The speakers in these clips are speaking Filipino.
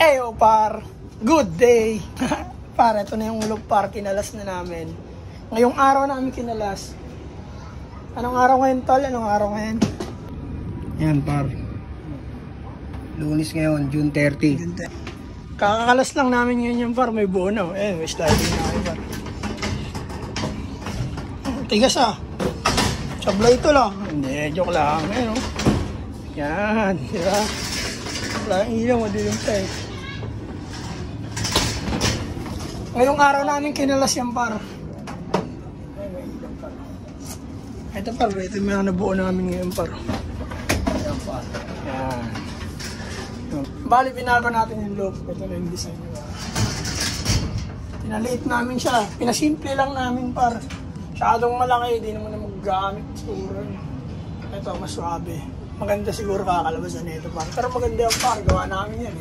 Eyo par, good day. Par, ito na yung ulog par, kinalas na namin. Ngayong araw namin kinalas. Anong araw ngayon tol? Anong araw ngayon? Yan par, Lunes ngayon, June 30. Kakakalas lang namin ngayon yung par, may buo na. May sliding na ako par. Tigas ah. Sablay ito lang. Hindi, joke lang. Yan, diba? Wala ang ilaw, madilim tayo. Ngayong araw namin kinalas yan par. Ito par, ito yung mga nabuo namin ngayon par. Yan par. Yan. Bali, binago natin yung loop. Ito na yung design nyo. Pinaliit namin siya. Pinasimple lang namin par. Masyadong malaki, hindi naman na magagamit siguro. Ito, mas swabe. Maganda siguro kakalabasan nito par. Pero maganda yung par, gawa namin yan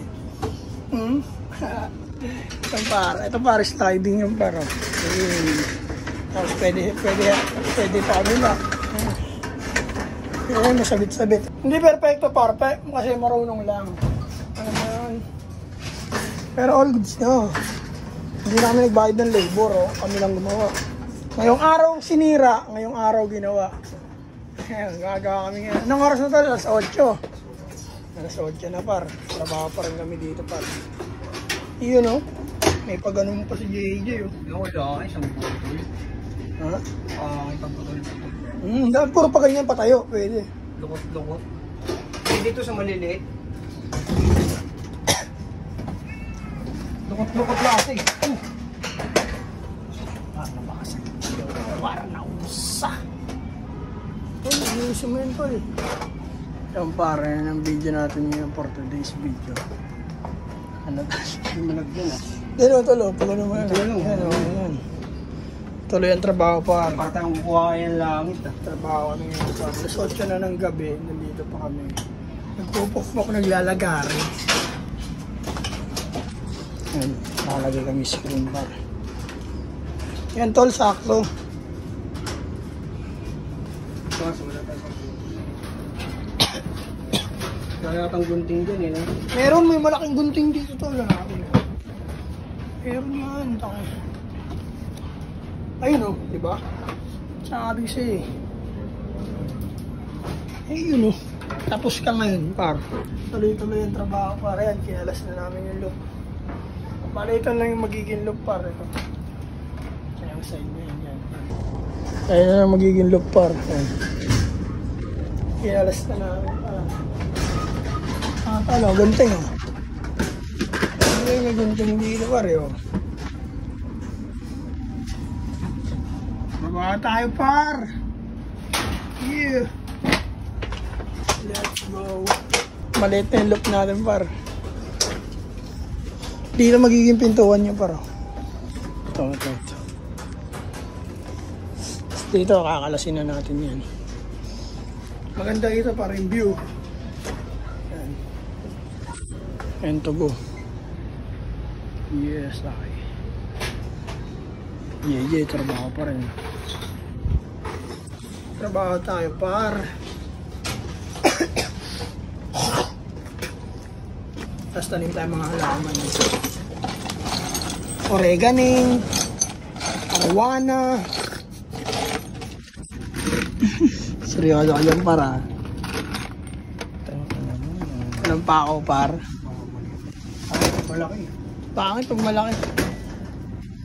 Ito par, sliding yung par. Tapos pwede pa kami ba? Masabit-sabit. Hindi perfecto par, kasi marunong lang. Pero all goods na. Hindi namin nagbayad ng labor, kami lang gumawa. Ngayong araw sinira, ngayong araw ginawa. Ayan, gagawa kami ngayon. Anong oras na ito? Alas 8. Alas 8 na par. Trabaho pa rin kami dito par. Iyon may pag-anong pa si JJ Wala, isang putol. Ha? Isang putol. Dahil puro pa ganyan patayo, pwede. Lukot. Pwede ito sa maliliit. Lukot lang kasi. Parang nausa. Ayusin mo yun tol. Yung pare ng video natin yung for today's video. Ano ba? Malag yun Dito tol, pag ano mo yan. Tuloy ang trabaho pa. Parang kukuha yan langit Trabaho kami ngayon pa. Alas 8 na ng gabi, nandito pa kami. Nagpupukpok, naglalagari. Yan, nakalagay kami screen bar. Yan tol, sakto. Kaya katang gunting dyan Meron, may malaking gunting dito tol. Meron yan, takay. Ayun diba? Sabi siya Ayun Tapos ka ngayon par. Tuloy-tuloy yung trabaho par. Yan, kinalas na namin yung loop. Palitan lang yung magiging loop par. Ito. Kaya ang side na yan. Kaya na lang magiging loop par. Yan. Kinalas na namin par. Gunting may gunting dito par Trabaho tayo par. Yeah. Let's go. Maliit na yung loop natin par. Dito magiging pintuan nyo par. Ito. Dito kakalasin na natin yan. Maganda ito para yung view. Yan. And to go. Yes, okay. Yeah, trabaho pa rin. Trabaho tayo par. Tapos tanim tayo mga halaman nito. Oreganing, arwana. Seryoso ka dyan para. Anong pako par? Malaki. Pangit pag malaki.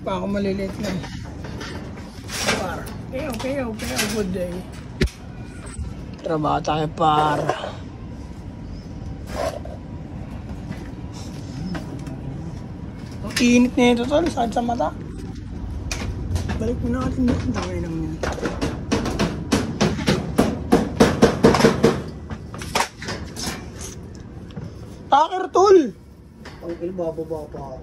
Pako maliliit lang. Par. Okay. Good day. Trabaho tayo par. Ang init na ito tol, sakit sa mata. Balik mo natin dito. Dangay lang yun. Takir tol! Ang ilbaba pa.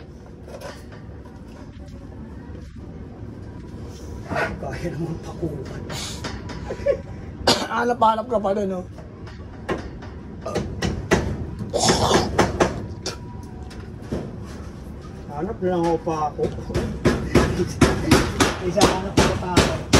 Kaya naman pakuhan. Hanap-hanap ka pa doon Hanap lang ako pa ako. Isa hanap ako pa ako.